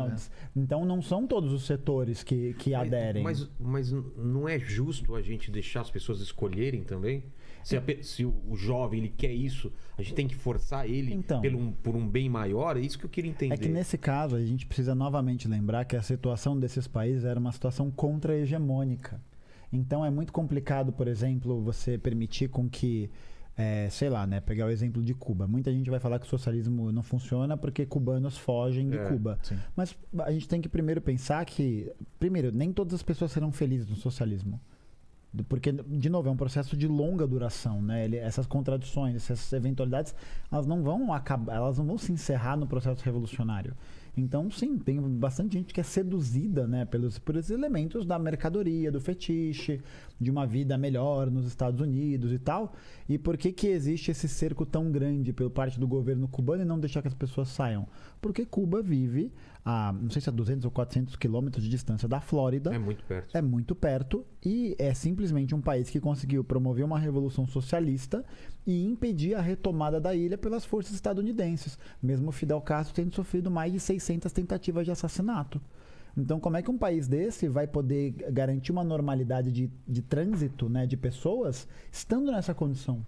McDonald's. Então não são todos os setores que aderem. Mas não é justo a gente deixar as pessoas escolherem também? Se o jovem ele quer isso, a gente tem que forçar ele Então, por um bem maior? É isso que eu queria entender. É que nesse caso a gente precisa novamente lembrar que a situação desses países era uma situação contra-hegemônica. Então é muito complicado, por exemplo, você permitir com que, sei lá, né, pegar o exemplo de Cuba. Muita gente vai falar que o socialismo não funciona porque cubanos fogem de Cuba. Sim. Mas a gente tem que primeiro pensar que, primeiro, nem todas as pessoas serão felizes no socialismo. Porque, de novo, é um processo de longa duração, né? Essas contradições, essas eventualidades, elas não vão acabar, elas não vão se encerrar no processo revolucionário. Então, sim, tem bastante gente que é seduzida, né, por esses elementos da mercadoria, do fetiche, de uma vida melhor nos Estados Unidos e tal. E por que existe esse cerco tão grande por parte do governo cubano e não deixar que as pessoas saiam? Porque Cuba vive a, não sei se é 200 ou 400 quilômetros de distância da Flórida. É muito perto. É muito perto e é simplesmente um país que conseguiu promover uma revolução socialista e impedir a retomada da ilha pelas forças estadunidenses. Mesmo Fidel Castro tendo sofrido mais de 600 tentativas de assassinato. Então, como é que um país desse vai poder garantir uma normalidade de trânsito, né, de pessoas, estando nessa condição?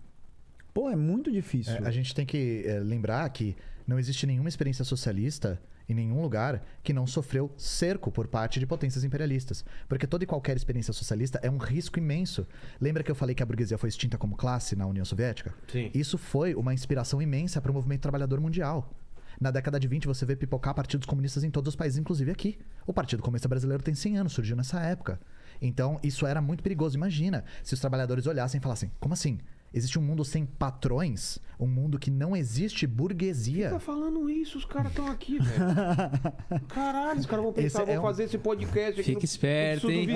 Pô, é muito difícil. A gente tem que lembrar que não existe nenhuma experiência socialista em nenhum lugar que não sofreu cerco por parte de potências imperialistas. Porque toda e qualquer experiência socialista é um risco imenso. Lembra que eu falei que a burguesia foi extinta como classe na União Soviética? Sim. Isso foi uma inspiração imensa para o movimento trabalhador mundial. Na década de 20 você vê pipocar partidos comunistas em todos os países, inclusive aqui. O Partido Comunista Brasileiro tem 100 anos, surgiu nessa época. Então isso era muito perigoso. Imagina se os trabalhadores olhassem e falassem, como assim? Existe um mundo sem patrões? Um mundo que não existe burguesia? Quem tá falando isso? Os caras estão aqui, velho. Caralho, os caras vão pensar, vão fazer esse podcast aqui. Fica esperto, hein?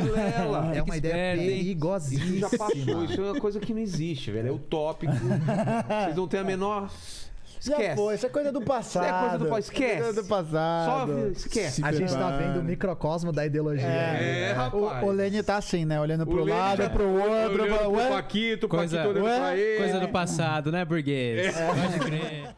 É uma ideia perigosíssima. Isso já passou, isso é uma coisa que não existe, velho. É utópico. Vocês não têm a menor... Esquece. Já foi, isso é coisa do passado. Isso é coisa do passado, esquece. É coisa do passado. Só esquece. A gente tá vendo o microcosmo da ideologia. Rapaz. O Lene tá assim, né? Olhando pro lado, pro outro. Olhando pro Paquito, Paquito olhando pra ele. Coisa do passado, né, burguês? Pode crer.